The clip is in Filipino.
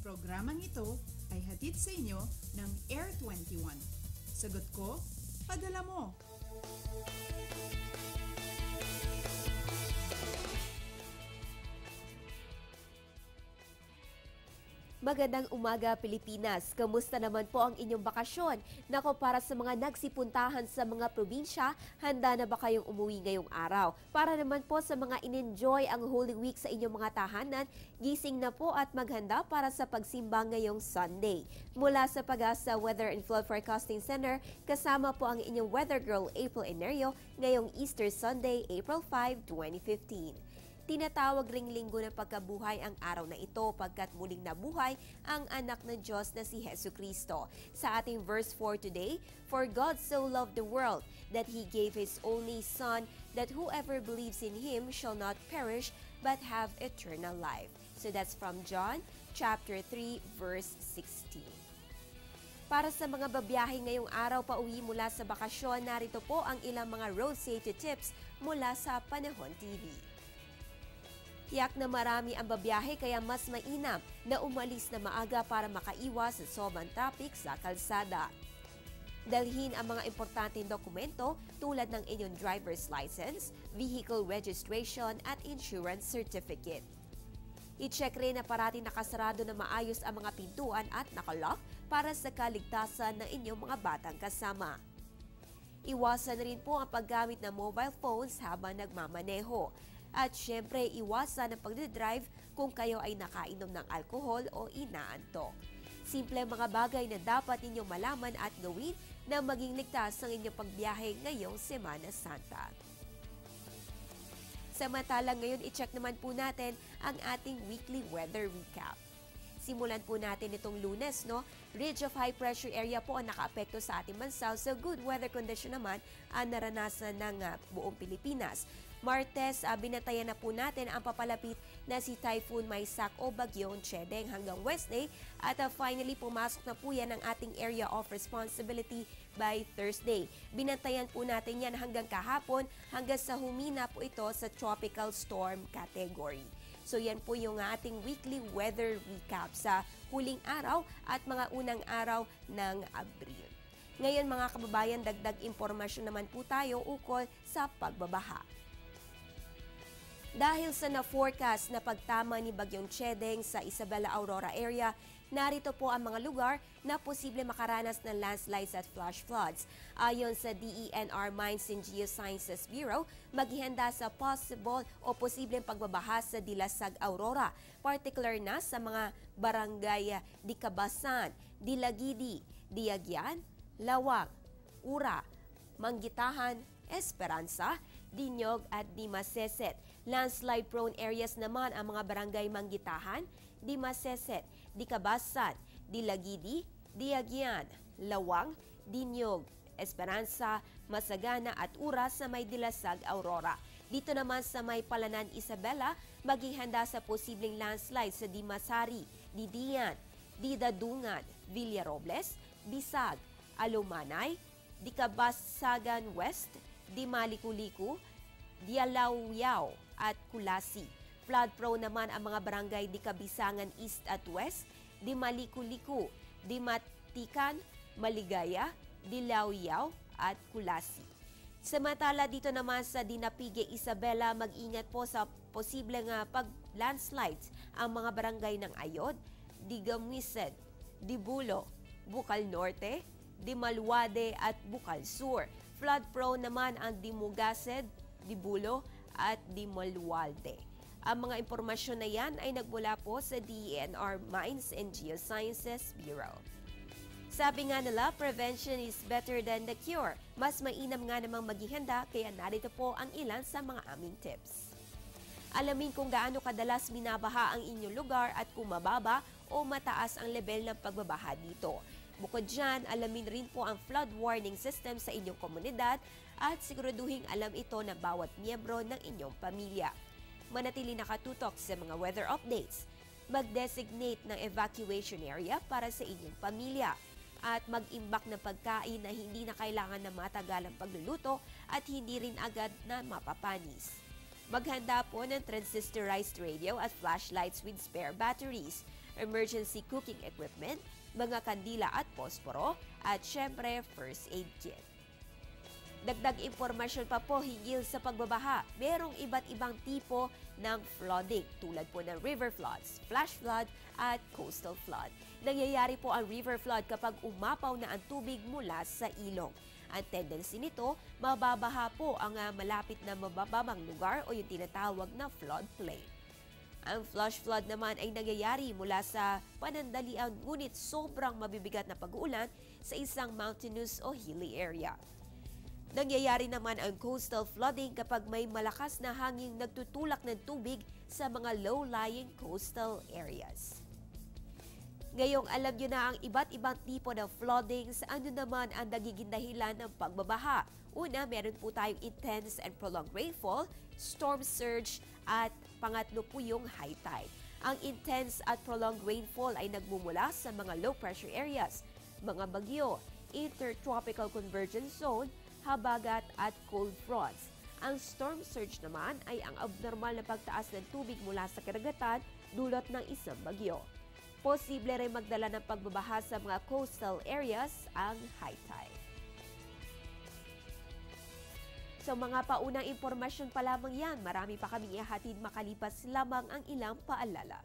Programang ito ay hatid sa inyo ng Air 21. Sagot ko, padala mo! Magandang umaga, Pilipinas. Kamusta naman po ang inyong bakasyon? Nako, para sa mga nagsipuntahan sa mga probinsya, handa na ba kayong umuwi ngayong araw? Para naman po sa mga in-enjoy ang Holy Week sa inyong mga tahanan, gising na po at maghanda para sa pagsimba ngayong Sunday. Mula sa Pag-asa Weather and Flood Forecasting Center, kasama po ang inyong weather girl April Enerio ngayong Easter Sunday, April 5, 2015. Tinatawag ring linggo ng pagkabuhay ang araw na ito pagkat muling nabuhay ang anak ng Diyos na si Jesucristo. Sa ating verse 4 today, "For God so loved the world that He gave His only Son, that whoever believes in Him shall not perish but have eternal life." So that's from John chapter 3 verse 16. Para sa mga babiyahe ngayong araw pauwi mula sa bakasyon, narito po ang ilang mga road safety tips mula sa Panahon TV. Tiyak na marami ang babiyahe kaya mas mainam na umalis na maaga para makaiwas sa sobrang traffic sa kalsada. Dalhin ang mga importanteng dokumento tulad ng inyong driver's license, vehicle registration at insurance certificate. I-check rin na parating nakasarado na maayos ang mga pintuan at nakalock para sa kaligtasan ng inyong mga batang kasama. Iwasan rin po ang paggamit ng mobile phones habang nagmamaneho. At syempre, iwasan ang pagdidrive kung kayo ay nakainom ng alkohol o inaantok. Simple mga bagay na dapat ninyong malaman at gawin na maging ligtas ang inyong pagbiyahe ngayong Semana Santa. Samantalang ngayon, i-check naman po natin ang ating weekly weather recap. Simulan po natin itong Lunes, no? Ridge of high pressure area po ang nakaapekto sa ating bansa. So good weather condition naman ang naranasan ng buong Pilipinas. Martes, binatayan na po natin ang papalapit na si Typhoon Maisak o Bagyong Chedeng hanggang Wednesday. At finally, pumasok na po yan ang ating area of responsibility by Thursday. Binantayan po natin yan hanggang kahapon hanggang sa humina po ito sa tropical storm category. So yan po yung ating weekly weather recap sa huling araw at mga unang araw ng Abril. Ngayon mga kababayan, dagdag impormasyon naman po tayo ukol sa pagbabaha. Dahil sa na-forecast na pagtama ni Bagyong Chedeng sa Isabela Aurora area, narito po ang mga lugar na posible makaranas ng landslides at flash floods. Ayon sa DENR Mines and Geosciences Bureau, maghihanda sa possible o posibleng pagbabaha sa Dilasag, Aurora, particular na sa mga barangay Dikabasan, Dilagidi, Diagyan, Lawag, Ura, Manggitahan, Esperanza, Dinyog at Dimaseset. Landslide-prone areas naman ang mga barangay Manggitahan, Dimaseset, Dikabasan, Dilagidi, Diagyan, Lawang, Dinyog, Esperanza, Masagana at Ura sa may Dilasag, Aurora. Dito naman sa may Palanan, Isabela, maging handa sa posibleng landslide sa Dimasari, Didian, Didadungan, Villarobles, Bisag, Alumanay, Dikabasagan West, Dimaliku-liku, Dialaw-yaw at Kulasi. Flood-prone naman ang mga barangay Dikabisangan East at West, Dimaliku-liku, Dimatikan, Maligaya, Dilaw-yaw at Kulasi. Samantala dito naman sa Dinapige, Isabela, mag-ingat po sa posibleng pag-landslides ang mga barangay ng Ayod, Digamised, Dibulo, Bukal Norte, Dimaluade at Bukal Sur. Flood-prone naman ang Dimugased, Dibulo at Dimalualde. Ang mga impormasyon na yan ay nagmula po sa DENR Mines and Geosciences Bureau. Sabi nga nila, prevention is better than the cure. Mas mainam nga namang maghihanda kaya narito po ang ilan sa mga aming tips. Alamin kung gaano kadalas binabaha ang inyong lugar at kung mababa o mataas ang level ng pagbabaha dito. Bukod dyan, alamin rin po ang flood warning system sa inyong komunidad at siguraduhin alam ito ng bawat miyembro ng inyong pamilya. Manatili nakatutok sa mga weather updates. Mag-designate ng evacuation area para sa inyong pamilya at mag-imbak ng pagkain na hindi na kailangan na matagalang pagluluto at hindi rin agad na mapapanis. Maghanda po ng transistorized radio at flashlights with spare batteries. emergency cooking equipment, mga kandila at posporo, at syempre first aid kit. Dagdag impormasyon pa po hinggil sa pagbabaha. Merong iba't ibang tipo ng flooding tulad po ng river floods, flash flood at coastal flood. Nangyayari po ang river flood kapag umapaw na ang tubig mula sa ilog. Ang tendency nito, mababaha po ang malapit na mababang lugar o yung tinatawag na floodplain. Ang flash flood naman ay nangyayari mula sa panandalian ngunit sobrang mabibigat na pag-uulan sa isang mountainous o hilly area. Nangyayari naman ang coastal flooding kapag may malakas na hanging nagtutulak ng tubig sa mga low-lying coastal areas. Ngayong alam nyo na ang iba't ibang tipo ng flooding, sa ano naman ang nagiging dahilan ng pagbabaha. Una, meron po tayong intense and prolonged rainfall, storm surge, at pangatlo po yung high tide. Ang intense at prolonged rainfall ay nagmumula sa mga low pressure areas, mga bagyo, intertropical convergence zone, habagat at cold fronts. Ang storm surge naman ay ang abnormal na pagtaas ng tubig mula sa karagatan dulot ng isang bagyo. Posible rin magdala ng pagbabaha sa mga coastal areas ang high tide. So mga paunang impormasyon pa lamang yan, marami pa kaming ihatid makalipas lamang ang ilang paalala.